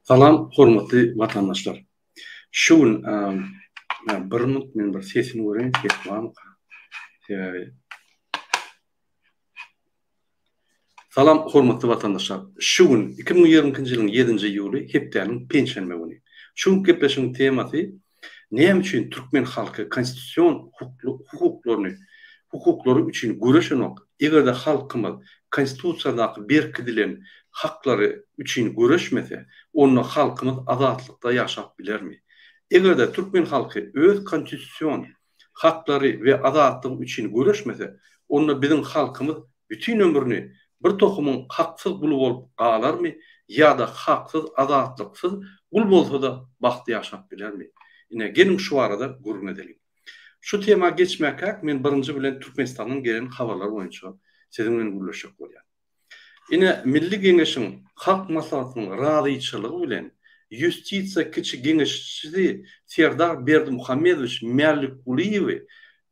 Salam, hormatly vatandaşlar. Şu gün bir minut men bir sesini göreyim, ketmem. Salam, hormatly vatandaşlar. Şu gün 2022 yılın 7. iyuli hepdäniň pensiýa güni. Şu gepleşiň temasy näme üçin türkmen halky konstitusiýon hukuklary üçin güreşenok? Egerde halkymyz konstitusiýadaky berkidilen haklary üçin güreşmese, onu halkymyz azatlykda ýaşap bilermi? Egerde türkmen halky öz konstitusiýon haklary we azatlygy üçin güreşmese, onu biziň halkymyz bütün ömrüni bir tohumyň haksız kulu bolup galarmy ýa-da haksız azatlyksız kul bolsa da baxty ýaşap bilermi? Ine gelin şu arada gurrun edelim. Şu tema geçmekak men birinci bilen Türkmenistanyň gelen habarlar boýunça siziň bilen gurulşak bolýar. Ine Milli Geňeşiň halk maslahatynyň razyçylygy bilen Ýustisiýa kiçi geňeşçisi Serdar Berdimuhammedoviç Mällikuliýew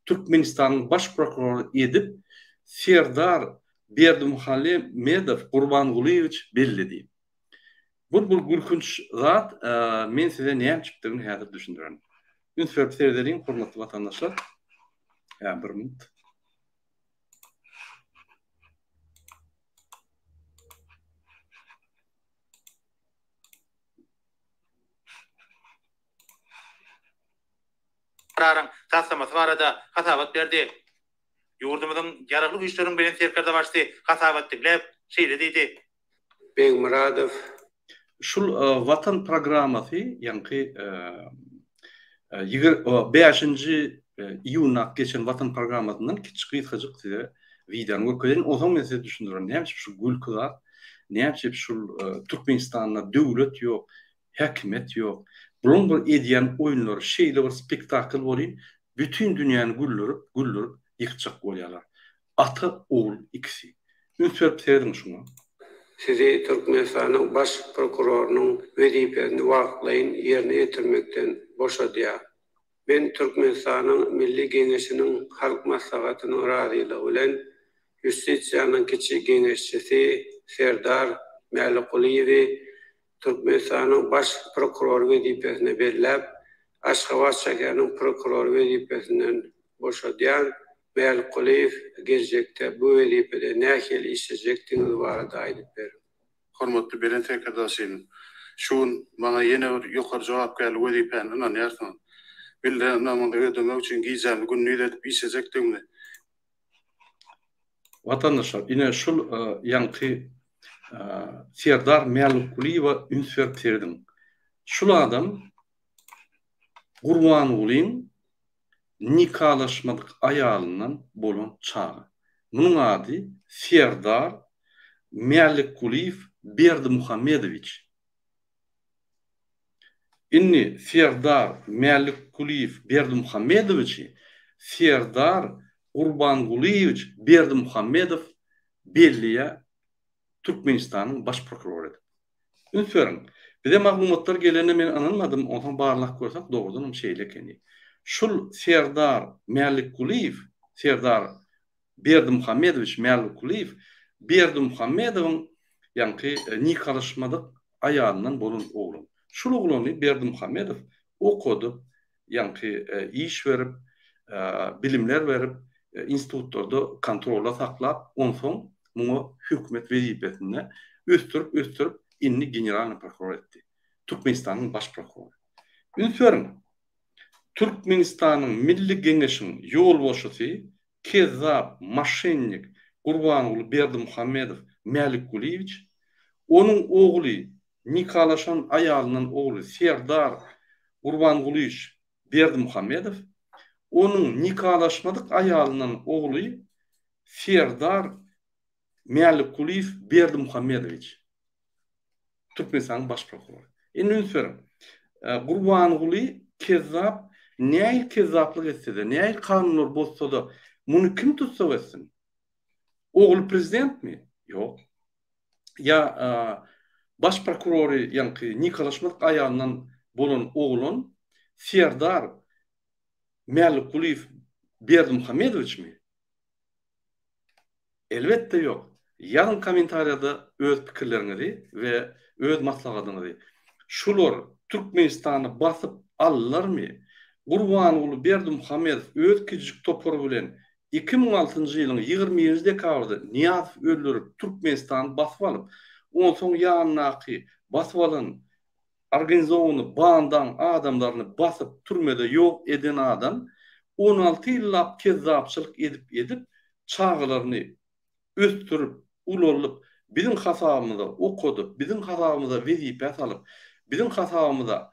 Türkmenistanyň baş prokuroru edip Serdar Berdimuhammedow Gurbangulyýewiç bellidi. Bu gürkünç zat men size näme çykdygyny häzir düşündirýän. Ünsürp seyrederin hormatly vatandaşlar. Bir minut. Kararın taslaması barada hasabat berdi. Yurdumuzun yararlı güçlerin bilen serkarda baştı. Hasabat diklep şeýle diýdi. Beýmuradov Şul vatan programmasy ýa-ni 5-nji iýulna geçen vatan programmasynyň kiçik gysgaçyk size videony görkezin. O zaman size düşündirýän näme şu gülküler, näme şu Türkmenistanda döwlet ýok, häkimet ýok. Bulun bir edýän oýunlar, şeýle bir spektakl bolýan, bütün dünýäni güllürip ýykjak bolýarlar. Ata oğul ikisi. Ünsürp seyrediň şuňa. sizi Türkmenistanyň baş prokurorunyň wezipesini wagtlaýyn ýerine ýetirmekden boşadýar. Men Türkmenistanyň Milli Geňeşiniň halk maslahatynyň razylygy bilen Ýustisiýanyň kiçi geňeşçisi Serdar Mällikuliýew Türkmenistanyň baş prokuroru wezipesine berilip, Aşgabat şäheriniň prokuroru wezipesinden boşadýan Mällikuliýew gelecekde bu wezipede nähili işlejekdiňiz barada aýdyp berin. Hormatly beren tekrardaşyn. Şuň maňa ýene bir ýokary jogap geldi wezipeni inanýarsyň. Bildiren namynda ödemek üçin giýjämi günni edip işlejekdiňmi? Vatandaşlar, ine şul ýanky Serdar Mällikuliýew ünsürp serdim. Şul adam Gurbangulyň nikalaşmadyk aýalyndan bolan çağı. Munyň ady Serdar Mällikuliýew Berdimuhammedoviç. Inni Serdar Mällikuliýew Berdimuhammedoviç Serdar Gurbangulyýewiç Berdimuhammedow belliýe Türkmenistanyň baş prokuroru. Ünsürüm. Bize maglumatlar gelene men anlamadım. Ondan barlak görsak doğrudan şeýle ekeni. Şul Serdar Mällikuliýew, Serdar Berdimuhammedoviç Mällikuliýew Berdimuhammedowyň ýanky nikalaşmadyk aýalyndan bolan oğlum. Şul oğluny Berdimuhammedow okudy, ýanky iş berip, bilimler berip, institutlarda kontrola saklap, onsoň muňa hökümet wezipesine östürip inni generalny prokuror etdi. Türkmenistanyň baş prokuroru. Ünsürüm. Türkmenistanyň Milli Geňeşiň ýolbaşçysy Kezzap Maşennik Gurbanguly Berdimuhammedow Mällikuliýewiç onuň ogly nikalaşan aýalyndan ogly Serdar Gurbangulyýewiç Berdimuhammedow onuň nikalaşmadyk aýalyndan ogly Serdar Mällikuliýew Berdimuhammedoviç Türkmenistanyň baş prokuroru. Ünsürüm. Gurbanguly Kezzap näil kezzaplyk etse-de, näil kanunlar bozsa da muny kim tutsa etsin? Ogul prezident mi? Ýok. Ya baş prokuroru ýanky nikalaşmadyk aýalyndan bolan oğlun Serdar Mällikuliýew Berdimuhammedoviç mi? Elbette ýok. Yarın komentariyada öz pikirlerinizi ve öz maslahatyňyzy şular Türkmenistany basyp allarmy? Gurbanuly Berdimuhammedow öz küçük topar bilen 2006-njy ýylyň 20-nji dekabrynda Niýazow öldürip Türkmenistany basyp alyp, ondan soň ýanynaky basyp alan organizowany bandan adamlaryny basyp türmede ýok eden adam 16 ýyllap kezzapçylyk edip çağlaryny östürüp ulolup bizim hasabymyza okudup, bizim hasabymyza wezipe salyp, bizim hasabymyza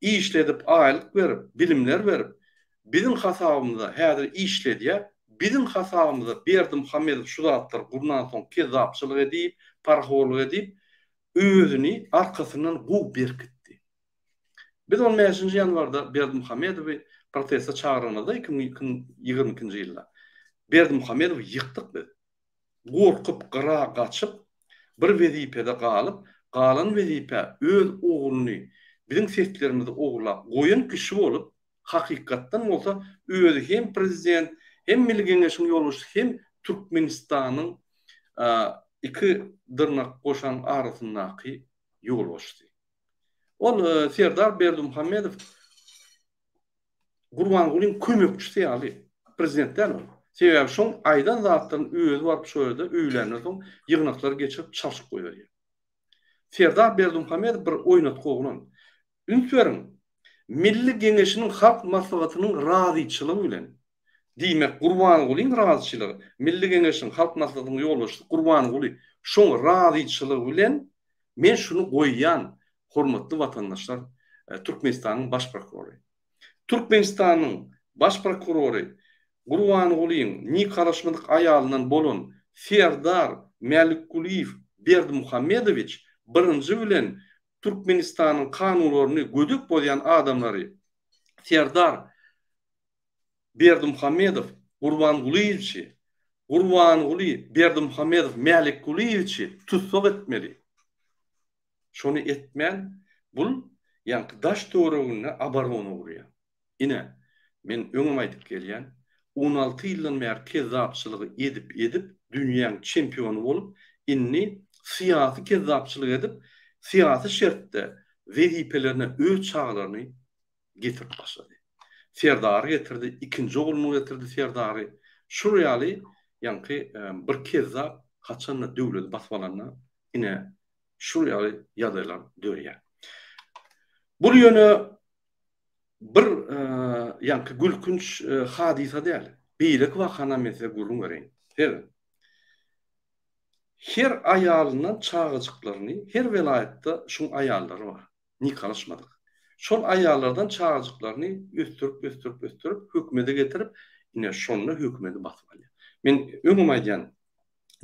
işledip aýlyk berip, bilimler berip, bizim hasabymyza häzir işlediýär, bizim hasabymyza Berdimuhammedow şu zatlar bundan soň kezzapçylyk edip, parhorlyk edip, özüni arkasından bu berkitdi. Biz 15-nji ýanwarda Berdimuhammedowy protesta çağırmada 2022-nji ýylda Berdimuhammedowy ýykdyk biz. Gorkup, gyra gaçyp, bir wezipede galyp, galan wezipe öz ogluny bizim seslerimizi oglap goýan kişi bolup, hakykatdan bolsa özü hem prezident, hem Milli Geňeşiň ýolbaşçysy, hem Türkmenistanyň iki dırnak koşan arasındaky ýolbaşçy. Ol Serdar Berdimuhammedow Gurbangulyň kömekçisi ýaly prezidentden ol. Sebäbi şoň aýdan zatlaryň özü barp şöýde öýlenler soň ýygnaklar geçirip çalyşyp goýberýär. Serdar Berdimuhammedow bir oýnatky oglan. Ünsüriň Milli Geňeşiniň halk maslahatynyň razyçylygy bilen diýmek Gurbangulyň razyçylygy, Milli Geňeşiniň halk maslahatynyň ýolbaşçysy Gurbanguly şoň razyçylygy bilen men şunu goýýan hormatly watandaşlar, Türkmenistanyň baş prokurory. Türkmenistanyň baş prokurory Gurbangulyň nikaraşmadyk aýalyndan bolan Serdar Mälikguliýew Berdimuhammedowich birinji bilen Türkmenistanyň kanunlaryny gödük bolýan adamlary Serdar Berdimuhammedow Gurbangulyýewiçi, Gurbanguly Berdimuhammedow Mälikguliýewiçi tutsak etmeli. Şonu etmän bul ýa-ni daş töweregine abarony gurýar. Ine men öňüm aýdyp gelýän 16 ýyldan bäri kezzapçylygy edip dünýäň çempionu bolup, inni syýasy kezzapçylyk edip, syýasy şertde wezipelerine öz çağlaryny getirip başlady. Serdar getirdi, ikinci ogluny getirdi Serdary. Şu ýaly ýa-ni bir kezzap haçan döwlet baswalanna ine şu ýaly ýagdaýlar dörýär. Bu ýöne bir ýa-ni gülkünç hadisa däl. Beýlek wakana mese gurun gereň. Her aýalynyň çağıjyklaryny, her welaýatda şu aýallary bar. Nikalaşmadyk. Şol aýallardan çağıjyklaryny östürüp hökümete getirip, ine şonu hökümete basyp alýar. Men öňüm aýdýan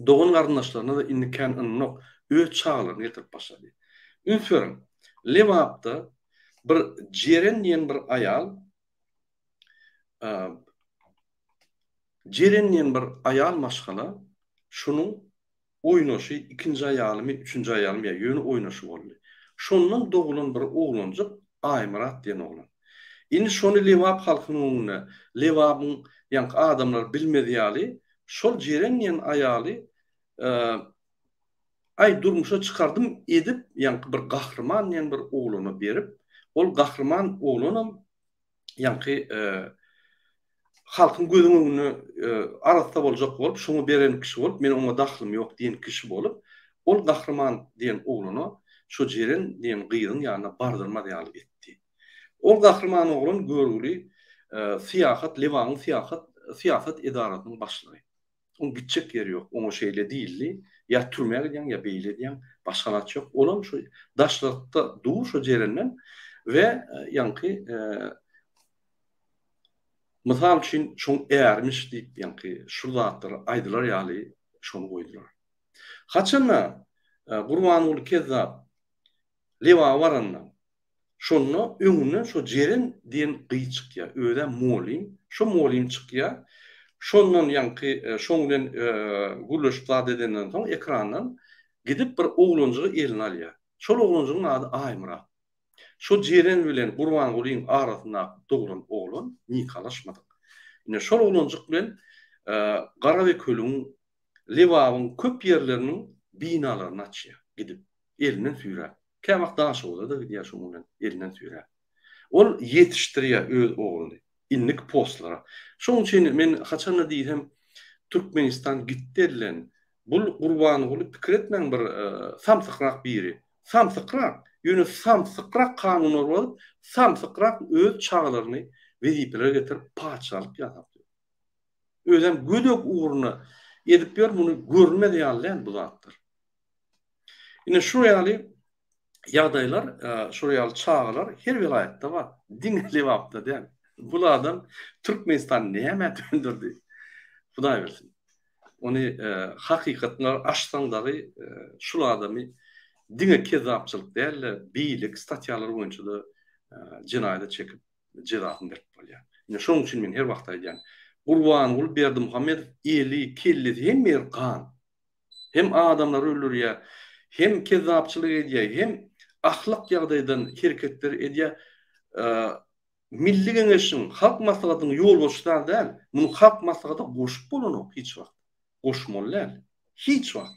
dogan garyndaşlaryna da indi kän ynok öz çağlaryny getirip başlady. Ünsüriň Lewapda bir Jeren diýen bir aýal maşgala şunuň oýnaşy ikinji aýalymy, üçünji aýalymy ýöne oýnaşy boldy. Şondan doğulan bir oglanjyk Aýmurat diýen oglan. Indi şonu Lewap halkynyň öňüne, Lewapyň ýa-ni adamlar bilmediýäli, şol Jeren diýen aýaly ay durmuşa çıkardım edip, ýa-ni bir gahrman diýen bir oglany berip, ol gahrman oglanam ýa-ni halkyň gözüň öňüne arasda boljak bolup, şonu beren kişi bolup, men oňa dahlym ýok diýen kişi bolup, ol gahrman diýen oglany şu Jeren diýen gyýdyň ýanyna bardyrma diýaly etdi. Ol gahrman oglan görgüli syýasat, Lewapyň syýasat edaratynyň başlygy. Oň gitjek ýeri ýok, oňa şeýle diýildi, ýa türmäge diýen, ýa beýle diýen, başgalat ýok. Olam şu daşlykda dur şu Jerenden we ýa-ni misal üçin şoň äärmiş diýip ýa-ni şu zatlar aýdylar ýaly şonu goýdular. Haçanna Gurbanuly kezzap Lewap barandan şonu öňüne şu Jeren diýen gyý çykýar, öýde molim, şu molim çykýar. Şondan ýa-ni şoň bilen gürleşip zat edenden soň ekrandan gidip bir oglanjygy eline alýar. Şol oglanjygyň ady Aýmurat. Şu Jeren bilen Gurbangulyň arasynda doğulan oglan nikalaşmadyk. Ine şol oglanjyk bilen Garawe Kölüň, Lewapyň köp ýerleriniň binalaryny açýar. Gidip elinden süýrär. Kämak daşy bolady diýär şoň bilen elinden süýrär. Ol yetişdirýär öz ogluny inlik postlara. Şoň üçin men haçan diýdim Türkmenistan gitdilen bul Gurbany bolup pikir etmeň bir samsyqrak biri. Samsyqrak, ýöne samsyqrak kanunlar bolup, samsyqrak öz çağlaryny wezipeler getirip paçalyk ýatyp. Özem gödök uğruna edip ber bunu görmedi ýalan bu zatdyr. Ine şu ýaly ýagdaýlar, şu ýaly çağlar her vilayetde bar. Diňli wagtda däl. Bu adam Türkmenistan näme döndürdi? Hudaý bilsin. Onu hakykatlar açsaňdary şu adamy diňe kezapçylyk däl, biýlik statýalar boýunça da jinaýat çekip jerahyny berip bolýar. Ine şoň üçin men her wagt aýdýan, Gurban ul Berdimuhammedow eli kelli hem merkan, hem adamlar öldürýär, hem kezapçylyk edýär, hem ahlak ýagdaýdan hereketler edýär. Milli Geňeşiň halk maslahatyny ýol boşlar däl, muny halk maslahata goşup bolanok hiç wagt. Goşmalylar. Hiç wagt.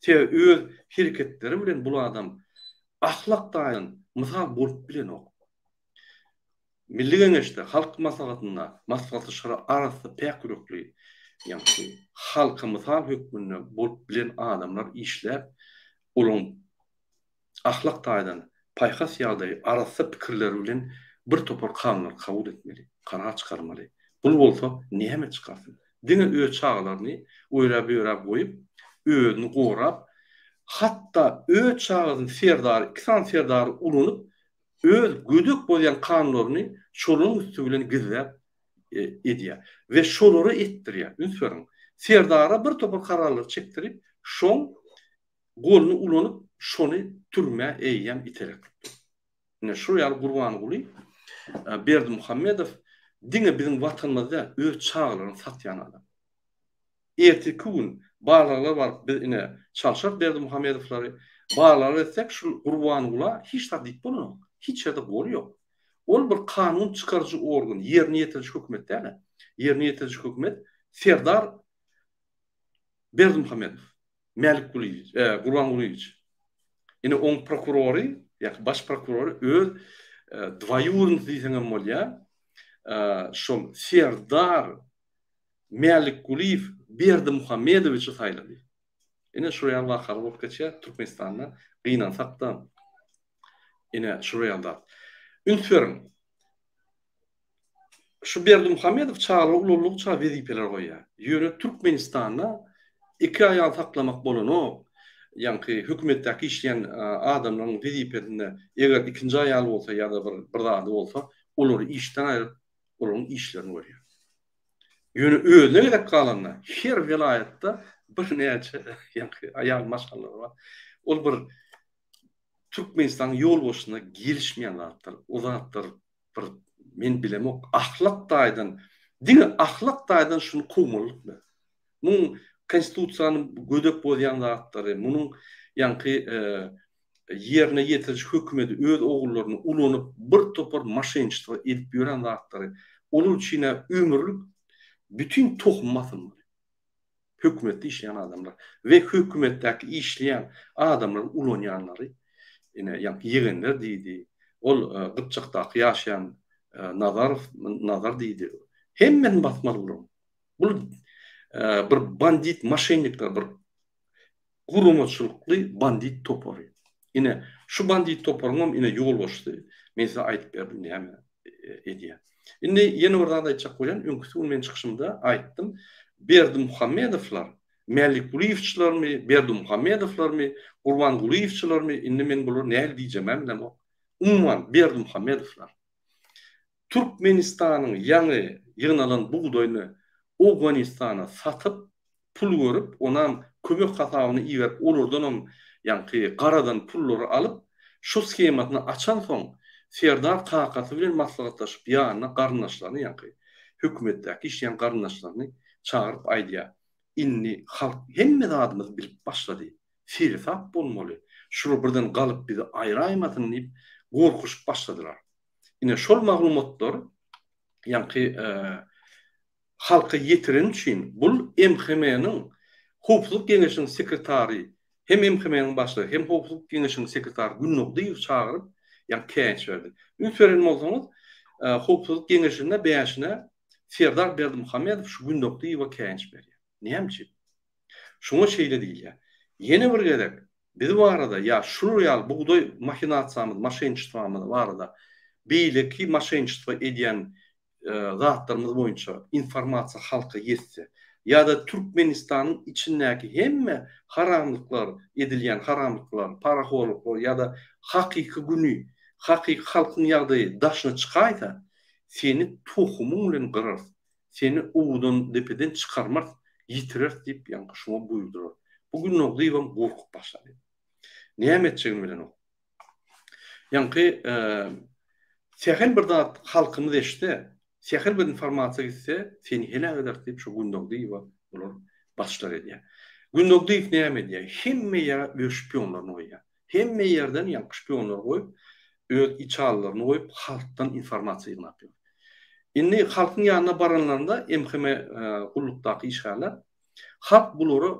Öz hereketleri bilen bu adam ahlak daýyn mysal bolup bilenok. Milli Geňeşde halk maslahatyna, maslahatçylar arasynda pek ýokly, ýani halka mysal hökmüne bolup bilen adamlar işläp, olaň ahlak daýdan paýhas ýagdaý arasy pikirleri bilen bir topar kanunlar kabul etmeli, karar çıkarmalı. Bu bolsa näme çıkarsın? Diňe öz çağlaryny öýräp goýup, özüni gorap, hatta öz çağlaryň serdary, iksan serdary ulanyp, öz gödök bolýan kanunlaryny şolaryň üstü bilen gizlep edýär we şolary etdirýär. Ünsörüň serdara bir topar kararlar çekdirip, şoň goluny ulanyp, şonu türme eýýän iterek. Ine şu ýaly Gurban uly Berdimuhammedow diňe biziň watanymyzda öz çağlaryny satýan adam. Erteki gün barlar bar biz ine çalşap Berdimuhammedowlary barlar etsek şu Gurban ula hiç tadyp bolanok. Hiç ýerde bol ýok. Ol bir kanun çykarjy organ, ýerine ýetirjik hökümet däl. Ýerine ýetirjik hökümet Serdar Berdimuhammedow, Malik Guliýew, Gurban Guliýew. Ine oň prokurory, ýa baş prokurory öz dwaýurny diýsem bolýar. Şol Serdar Malik Guliýew Berdimuhammedowiçy saýlady. Ine şu ýaly wakaly bolup geçýär Türkmenistanda gynansak da. Ine şu ýalda. Ünsörüň şu Berdimuhammedow çağlar ululuk çağa wezipeler goýýar. Ýöne Türkmenistanda iki aýal saklamak bolanok. Ýani hökümetdäki işleyen adamlaryň wezipelerinde eger ikinji aýal bolsa ýa-da bir zady bolsa, olary işden aýryp, olaryň işlerini görýär. Ýöne özüne gerek galanlar her vilayetde bir näçe ýani aýal maşgallar bar. Ol bir Türkmenistan ýol boşuna gelişmeýän zatlar, o zatlar bir men bilemok ahlak daýdan, diňe ahlak daýdan şunu kumuluk. Muň konstitusiýanyň gödök bolýan zatlary, munyň ýani ýerine ýetirjik hökümeti öz ogullarını ulanyp bir topar maşençilik edip ýören zatlary, olar üçine ömürlük bütün tohummasyn hökümetde işleyen adamlar ve hökümetdäki işleyen adamlar ulanýanlary ine ýani ýegenler diýdi. Ol Gypçakdaky ýaşaýan Nazar diýdi. Hemmen basmaly bolar. Bu bir bandit, maşennikler, bir gurumatçylykly bandit topary. Ine şu bandit toparyňam ine ýol boşdy. Men size aýdyp berdim näme edýär. Indi ýene bir zat aýtjak bolýan, öňküsi men çykyşymda aýtdym. Berdimuhammedowlar, Malik Guliýewçilermi, Berdimuhammedowlarmy, Gurban Guliýewçilermi, indi men bular näme diýjem bilmem. Umman Berdimuhammedowlar Türkmenistanyň ýaňy ýygnalan buğdoýny Awganistana satyp pul görüp, onam kömek hasabyny iýerip, olardanam ýani garadan pullary alyp, şu skematyny açan soň Serdar kakasy bilen maslahatlaşyp ýanyna garyndaşlaryny ýani hökümetdäki işleýän garyndaşlaryny çağırıp aýdýar. Inni halk hemme adamyz bilip başlady. Firsat bolmaly. Şunu birden galyp bizi aýraýmasyn diýip gorkuşup başladylar. Ine şol maglumatlar ýani halka yetiren üçin bul MHM-niň Hukuk Geňeşiniň sekretary hem MHM'nin başlığı hem Hukuk Kengeşi'nin sekreteri Günnokdiýew çağırıp ýa käýç berdi. Ünsören bolsaňyz Hukuk Kengeşi'nde beýaşyna Serdar Berdimuhammedow şu Günnokdiýew käýç berýär. Näme? Şuna şeýle diýil ýa. Ýene bir gerek biz bu arada ya şu real buğday makinatsamız, maşinçistwamız barada beýleki maşinçistwa edýän zatlarımız boyunça informasiýa halka ýetse ya da Türkmenistanyň içindäki hemme haramlyklar edilýän haramlyklar, paraholuklar ya da hakyky günü, hakyky halkyň ýagdaýy daşyna çykaýsa, seni tohumyň bilen gyrar, seni uwdan depeden çykarmaz, ýitirer diýip ýa-ni şuna buýurdur. Bugün Günnokdiýew gorkup başlady. Näme etjegim bilen o? Ýa-ni sehel bir zat halkymyz eşde, sehel bir informasiýa gitse, seni hele eder diýip şu Günnokdiýew bolar başlar edýär. Günnokdiýew näme edýär? Hemme ýere öz şpionlaryny goýýar. Hemme ýerden ýa şpionlar goýup, öz içallaryny goýup, halkdan informasiýa ýygnapýar. Indi halkyň ýanyna baranlarynda MHM gullukdaky işgärler, halk bulary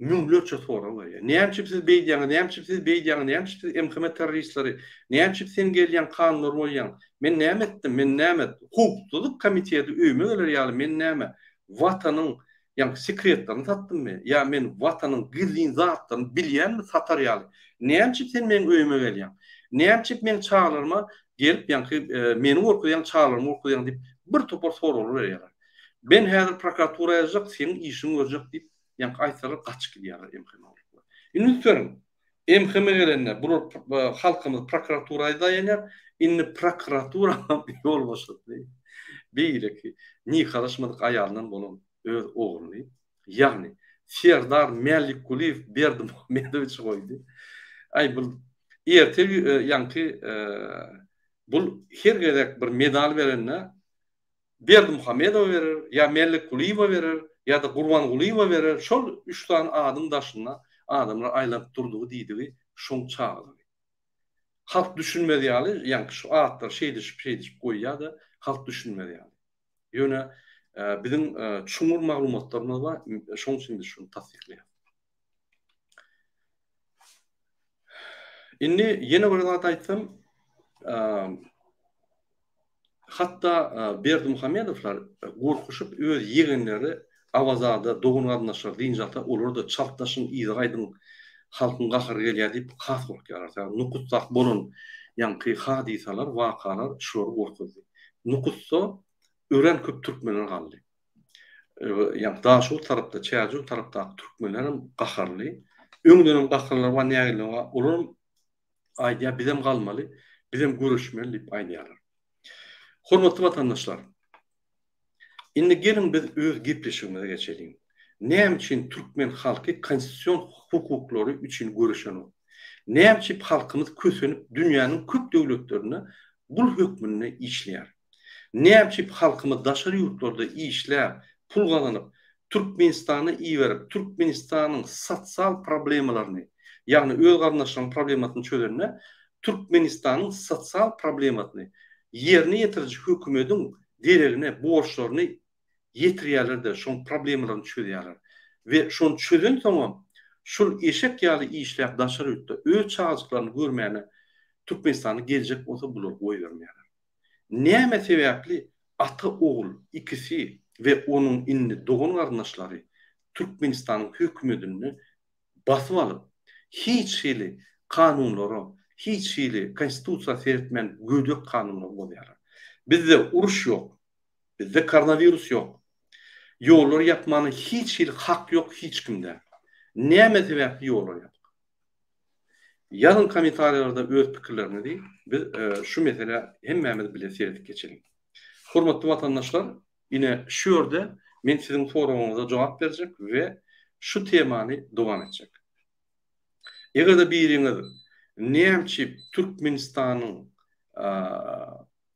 müňlerçe soralar. Näme siz beýdiňiz, näme siz beýdiňiz, näme siz MHM terroristleri, näme sen gelýän kanunlar bolýan. Men näme etdim, men näme hukukçuluk komiteti öýme geler ýaly men näme watanyň ýa sekretlerini satdymmy? Ya men watanyň gizlin zatlaryny bilýänmi satar ýaly. Näme sen men öýme gelýän? Näme men çağlarma gelip ýa meni gorkudýan çağlarmy gorkudýan diýip bir topar soralar berýär. Ben häzir prokuratura ýazjak, senin işiň görjek diýip ýa aýtsalar gaçyk gidýär MHM. Indi görün, MHM gelenler bu halkymyz prokuraturaya daýanýar, indi prokuratura ýol başlady. Beýleki nihalaşmadyk aýalyndan bolan öz ogluny, ýagny Serdar Melikuliýew Berdimuhammedow goýdy. Ay bu ertegi ýa-ni bu her gerek bir medal berenne Berdimuhammedow berer, ýa Melikuliýew berer, ýa da Gurbanguliýew berer. Şol 3 tane adyň daşyna adamlar aýlap durdugy diýdigi şoň çağırdy. Halk düşünmedi ýaly, ýa şu atlar şeýdişip goýýar da halk düşünmedi ýaly. Ýöne bizim çuňur maglumatlarymyz bar, şoň üçin biz şunu tasdikleýär. Indi ýene bir zat aýtsam, hatda Berdimuhammedowlar gorkuşup öz ýegenleri awazada dogun garnaşlar diýinjata olar da çaltdaşyň ýygaýdyň halkyň gahar gelýär diýip has gorkýar. Nukutsak bolan ýa-ni hadisalar, wakalar şol gorkudy. Nukutsa ören köp türkmenler galdy. Ýa da şu tarapda, çäju tarapda türkmenlerim gaharly. Öňden gaharlar we nägeler olar aýdýar bizem galmaly, bizem görüşmeli diýip aýdýarlar. Hormatly vatandaşlar, indi gelin biz öz gepleşigimize geçelim. Näme üçin türkmen halky konstitusiýon hukuklary üçin görüşenok? Näme üçin halkymyz kösenip dünýäniň köp döwletlerine bul hökmüne işleýär? Näme üçin halkymyz daşary ýurtlarda işläp, pul galanyp, Türkmenistany iýerip, Türkmenistanyň sosial problemalaryny, ýagny öz garnaşlaryň problematyny çözenne, Türkmenistanyň sosial problematyny yerine ýetiriji hökümetiň deregine borçlaryny ýetirýärler de şoň problemlaryny çözýärler. Ve şonu çözün soňam şol eşek ýaly işläp daşary ýurtda öz çağaçyklaryny görmäne Türkmenistany geljek bolsa bular goý bermeýärler. Näme sebäpli ata ogul ikisi ve onun inni dogun garnaşlary Türkmenistanyň hökümetini basyp alyp hiç hili kanunlara, hiç hili konstitusiýa seretmen gödök kanunlar bolýar. Bizde uruş yok. Bizde koronavirus yok. Yollar yapmanın hiç hili hak yok hiç kimde. Näme sebäpli yollar yapdyk? Yazın komentarlarda öz pikirlerini diýip, biz şu mesele hemmemiz bile seredip geçelim. Hormatly vatandaşlar, yine şu ýerde men sizin soruňyza jogap berjek ve şu temany dowam etjek. Eger de biriňiz näme Türkmenistanyň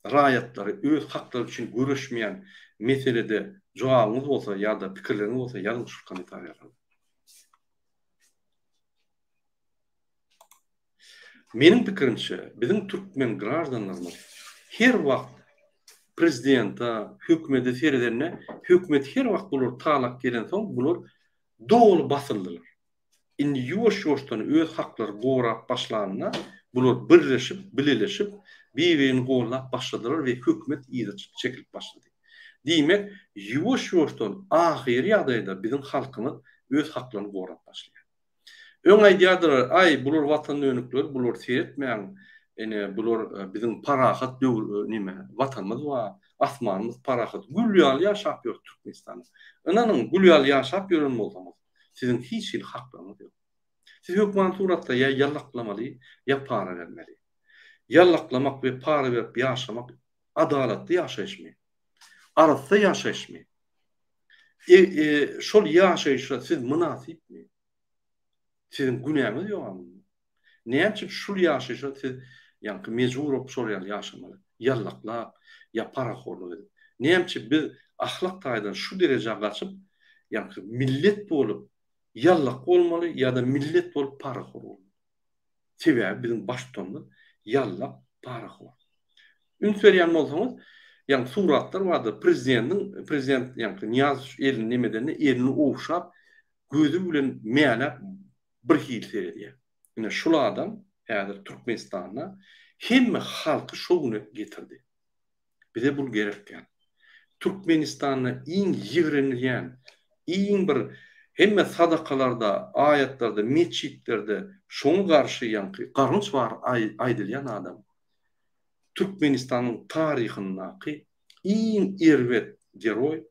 raýatlary öz haklary üçin görüşmeýän meselede jogabyňyz bolsa ýa-da pikirleriňiz bolsa ýazyň şu komentarlarda. Menin pikirimçe bizim Türkmen građanlarymyz her wagt prezidenta, hökümete serelerine, hökümet her wagt bular taýlap gelen soň bular dogly basyldylar. indi yuwaş-yuwaşdan öz haklary gowrap başlanana bular birleşip, bileleşip, bir-birini gollap başladylar we hökümet ýygy çekilip başlady. Diýmek, yuwaş-yuwaşdan ahiri ýagdaýda bizim halkymyz öz haklaryny gowrap başlaýar. Öň aýdýardylar, ay bular watan önükler, bular seretmeýän, bular bizim parahat nime, watanymyz wa asmanymyz parahat gülýal ýaşap ýör Türkmenistanda. Onanyň gülýal ýaşap ýören bolsaňyz, sizin hiç haklarınız ýok. Siz höküman suratda ya yallaklamaly, ya para vermeli. Yallaklamak ve para verip ýaşamak adalatly ýaşaýşmy. Arasda ýaşaýşmy. Şol ýaşaýşa siz münasipmi? Sizin günäňiz ýokmy? Näçe şol ýaşaýşa siz ýa-ni mejbur bolup şol ýaşamaly. Yallaklap, ya para horluk edip. Näçe biz ahlak taýdan şu derejä gaçyp, ýa-ni millet bolup yallak olmaly ya da millet bolup para horluk. Sebäbi bizim baş tutanymyz yallak para horluk. Üns berýän bolsaňyz, ýa-ni suratlar bardy. Prezident ýa-ni Niyaz elini nemedeni elini owşap, gözü bilen meýälep bir hil seredýär. Ine şol adam häzir Türkmenistana hemme halky şol güne getirdi. Bize bul gerekken. Türkmenistana iň ýigrenilýän, iň bir hemme sadakalarda, ayetlarda, meçitlerde şoňa garşy ýa-ni garynç var aýdylýan adam. Türkmenistanyň taryhyndaky iň erwet geroy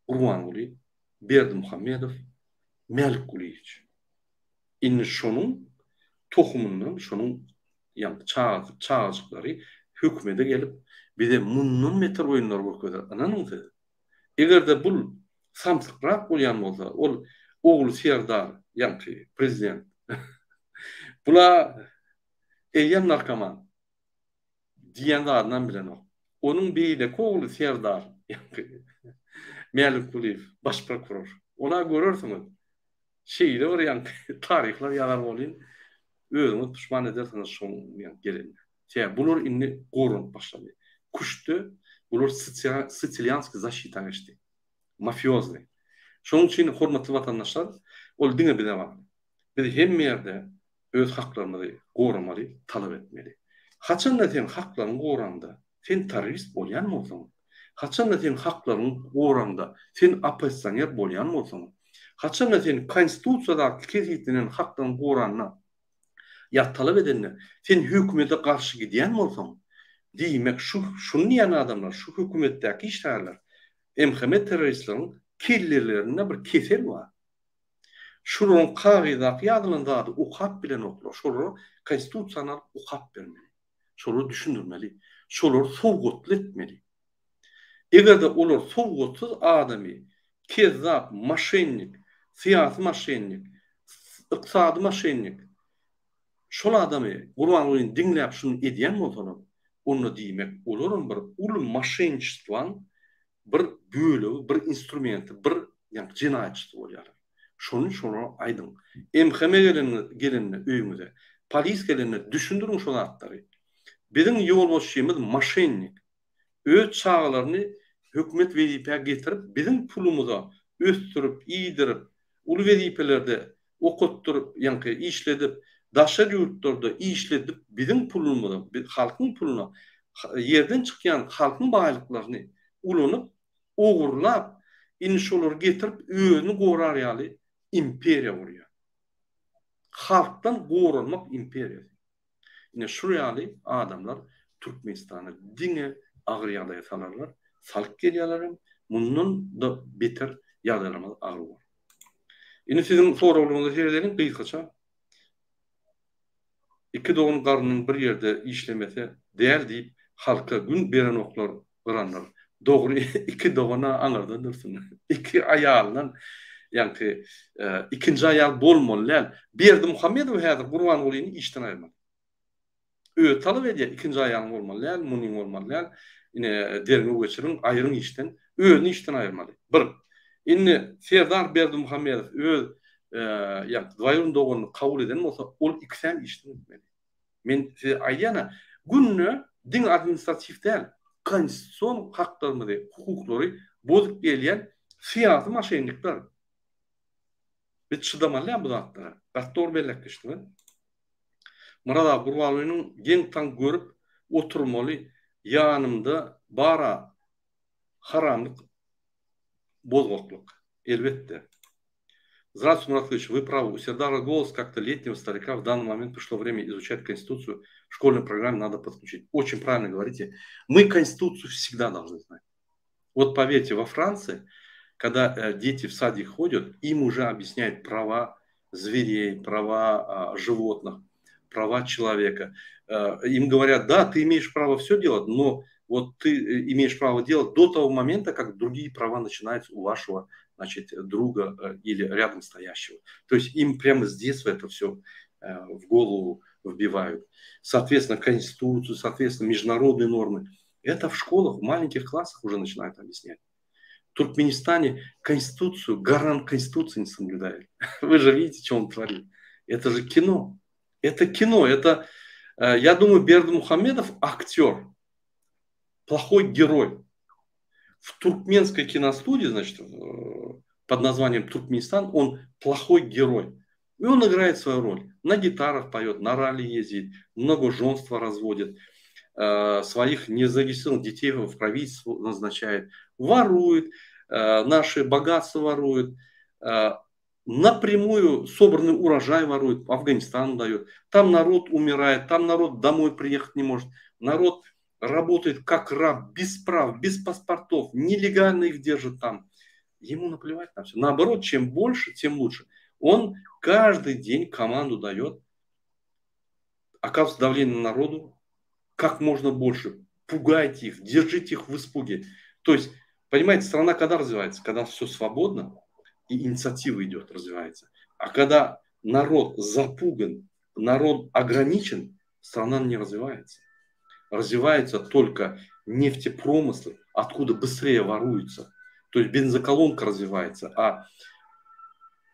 Urbanguly Berdimuhammedow Melkuliýew. Inni şonuň tohumundan, şonuň ýa-ni çağızıklary hökümete gelip bize mundan meter oýunlar görkezler. Ananyňyzy. Egerde bul samsykrak bolýan bolsa, ol ogly Serdar, ýa-ni prezident. Bula eýen narkoman diýen adamdan bilen o. Onun beýle ogly Serdar, Melkuliýew, baş prokuror. Ola görürsiňiz. Şeýle bir ýa-ni taryhlar ýazar bolýan. Özüňiz pişman edersiňiz şoň gelen. Bular inni gorunup başlady. Kuşdy, bular Sicilianski защита geçdi. Mafiozni. Şoň üçin hormatly watandaşlar, ol diňe bize bar. Biz hemme ýerde öz haklarymyzy goramaly, talap etmeli. Haçanda sen haklaryny goranda, sen terrorist bolýan bolsaň, haçanda sen haklaryny goranda, sen oppositsioner bolýan bolsaň, haçanda sen konstitusiýada kesitinen haklaryny goranda ya talap edenler, sen hökümete karşı gidýän bolsaň, diýmek şunu diýen adamlar, şu hökümetdäki işlerler, emhemet teröristleriň kellerlerinde bir kesel var. Şuruň kagydaky ýazylanda ukap bilen oklar, şolu konstitusiýanal ukap bermeli. Şolu düşündirmeli, şolu sowgatly etmeli. Egerde olar sowgatsyz adamy, kezzap, maşennik, siýasy maşennik, ykysady maşennik, şol adamy Urbangulyny diňläp şunu edýän bolsalar, onu diýmek olaryň bir uly maşençistwan bir bölegi, bir instrumenti, bir ýa-ni jinaýatçy bolýar. Şonu aydın. Emheme gelenine öýüňize, polis gelenine düşündürün şol atlary. Bizim ýol bolşymyz maşennik. Öz çağlaryny hökümet wezipä getirip, bizim pulumuza östürüp, iýdirip, uly wezipelerde okutturup, ýa-ni işledip, daşa ýurtlarda işledip, bizim pulumuza, halkyň puluna, yerden çykýan halkyň baýlyklaryny ulanyp, ogurlap, inşolar getirip, özüni gorar ýaly imperiya gurýar. Halkdan gorulmak imperiya. Ine şu ýaly adamlar Türkmenistana diňe agyr ýagdaýa salarlar, salyk gelýärler, mundan da beter ýagdaýlar agyr bar. Ine sizin soragyňyzy şeýlerin gysgaça iki doğun garnyň bir ýerde işlemese däl diýip halka gün beren oklar gıranlar. Doğru iki doğuna aňardan dursun. İki aýaldan ýa-ni ikinji aýal bolmaly. Berdimuhammedow häzir Urbangulyny işden aýrmady. Talap edýär ikinji aýalyň bolmaly, munyň bolmaly. Ine derni geçiriň aýryň işden, özüni işden aýrmady. Bir. Inni Serdar Berdimuhammedow öz ýa-ni dwaýryn doğuny kabul eden bolsa, ol ikisem işden etmeli. Men size aýdýana, günne din administrativ däl, konstitusiýon haklarymyzy, hukuklary bozup gelýän siýasy maşenlikler. Biz çıdamalı bu zatlara. Bak doğru bellekleşti mi? Murada Burvalı'nın gen tan görüp oturmalı yanımda bara haramlık bozgokluk. Elbette. Здравствуйте, Мурат Ильич, вы правы. У Сердара голос как-то летнего старика. В данный момент пришло время изучать Конституцию. В школьной программе надо подключить. Очень правильно говорите. Мы Конституцию всегда должны знать. Вот поверьте, во Франции, когда дети в садик ходят, им уже объясняют права зверей, права животных, права человека. Им говорят, да, ты имеешь право все делать, но вот ты имеешь право делать до того момента, как другие права начинаются у вашего, значит, друга или рядом стоящего. То есть им прямо с детства это все в голову вбивают. Соответственно, Конституцию, соответственно, международные нормы. Это в школах, в маленьких классах уже начинают объяснять. В Туркменистане Конституцию, гарант Конституции не соблюдает. Вы же видите, что он творит. Это же кино. Это кино. Это, я думаю, Бердымухамедов актер. Плохой герой. В туркменской киностудии, значит, под названием Туркменистан, он плохой герой. И он играет свою роль. На гитарах поет, на ралли ездит, много женства разводит, своих незарегистрированных детей в правительство назначает, ворует, наши богатства ворует, напрямую собранный урожай ворует, Афганистану дает. Там народ умирает, там народ домой приехать не может. Народ работает как раб, без прав, без паспортов, нелегально их держит там. Ему наплевать на все. Наоборот, чем больше, тем лучше. Он каждый день команду дает, оказывает давление на народу, как можно больше. Пугайте их, держите их в испуге. То есть, понимаете, страна когда развивается? Когда все свободно и инициатива идет, развивается. А когда народ запуган, народ ограничен, страна не развивается. Развиваются только нефтепромыслы, откуда быстрее воруются. То есть бензоколонка развивается, а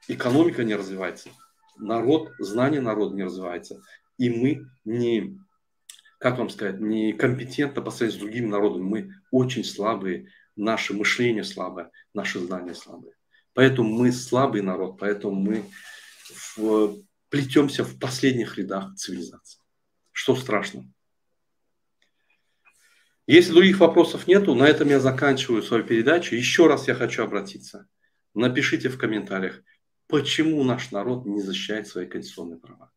экономика не развивается. Народ, знание народа не развивается. И мы не, как вам сказать, не компетентны по сравнению с другими народами. Мы очень слабые, наше мышление слабое, наши знания слабые. Поэтому мы слабый народ, поэтому мы плетемся в последних рядах цивилизации. Что страшно? Если других вопросов нету, на этом я заканчиваю свою передачу. Еще раз я хочу обратиться. Напишите в комментариях, почему наш народ не защищает свои конституционные права.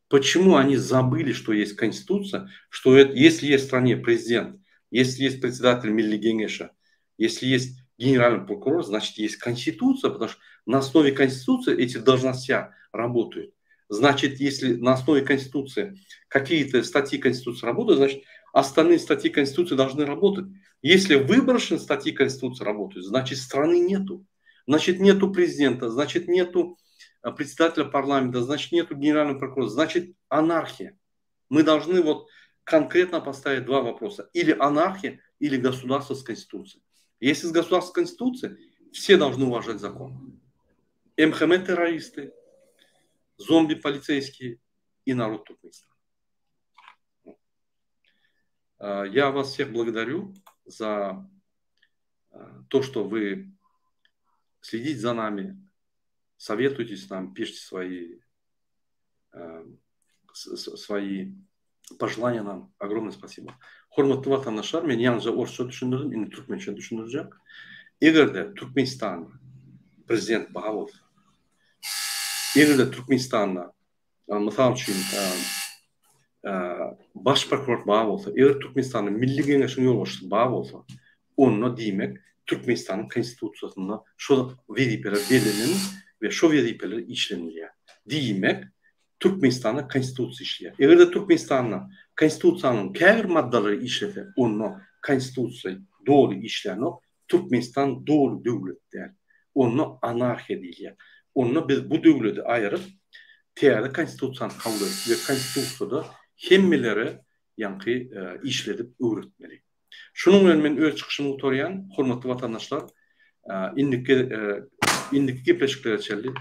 Почему они забыли, что есть Конституция, что если есть в стране президент, если есть председатель Милли Кеңеша, если есть генеральный прокурор, значит есть Конституция, потому что на основе Конституции эти должности работают. Значит, если на основе Конституции какие-то статьи Конституции работают, значит остальные статьи Конституции должны работать. Если выборочные статьи Конституции работают, значит страны нету. Значит нету президента, значит нету председателя парламента, значит нету генерального прокурора, значит анархия. Мы должны вот конкретно поставить два вопроса. Или анархия, или государство с Конституцией. Если с государством с Конституцией, все должны уважать закон. МХМ-террористы, зомби-полицейские и народ Туркменистана. Я вас всех благодарю за то, что вы следите за нами, советуйтесь нам, пишите свои пожелания нам. Огромное спасибо. Hormatly vatandaşlar, men yalnızca orçça düşündürdüm, indi Türkmençe düşündüreceğim. Eğer de Türkmenistan prezident bağ olsa, eğer de Türkmenistan'da misal için baş prokuror bağ olsa, eğer Türkmenistan'ın Milli Kengeşi'nin yolbaşçısı bağ olsa, onunla demek Türkmenistan'ın konstitusiyasında şu vazifeler belirlenir ve şu vazifeler işlenir. Demek Türkmenistan'da konstitusya işliyor. Eğer de Türkmenistan'da konstitusiyanın her maddeleri işlese, onunla konstitusya doğru işlenir, Türkmenistan doğru devlet der. Onunla anarşi edilir. Onunla biz bu devleti ayırıp teyarda konstitusiyanı kabul edip ve konstitusiyada hemmeleri yankı işledip öğretmeli. Şunun öyle men öz çıkışımı torayan, hormatly vatandaşlar, indiki gepleşikler çeldi.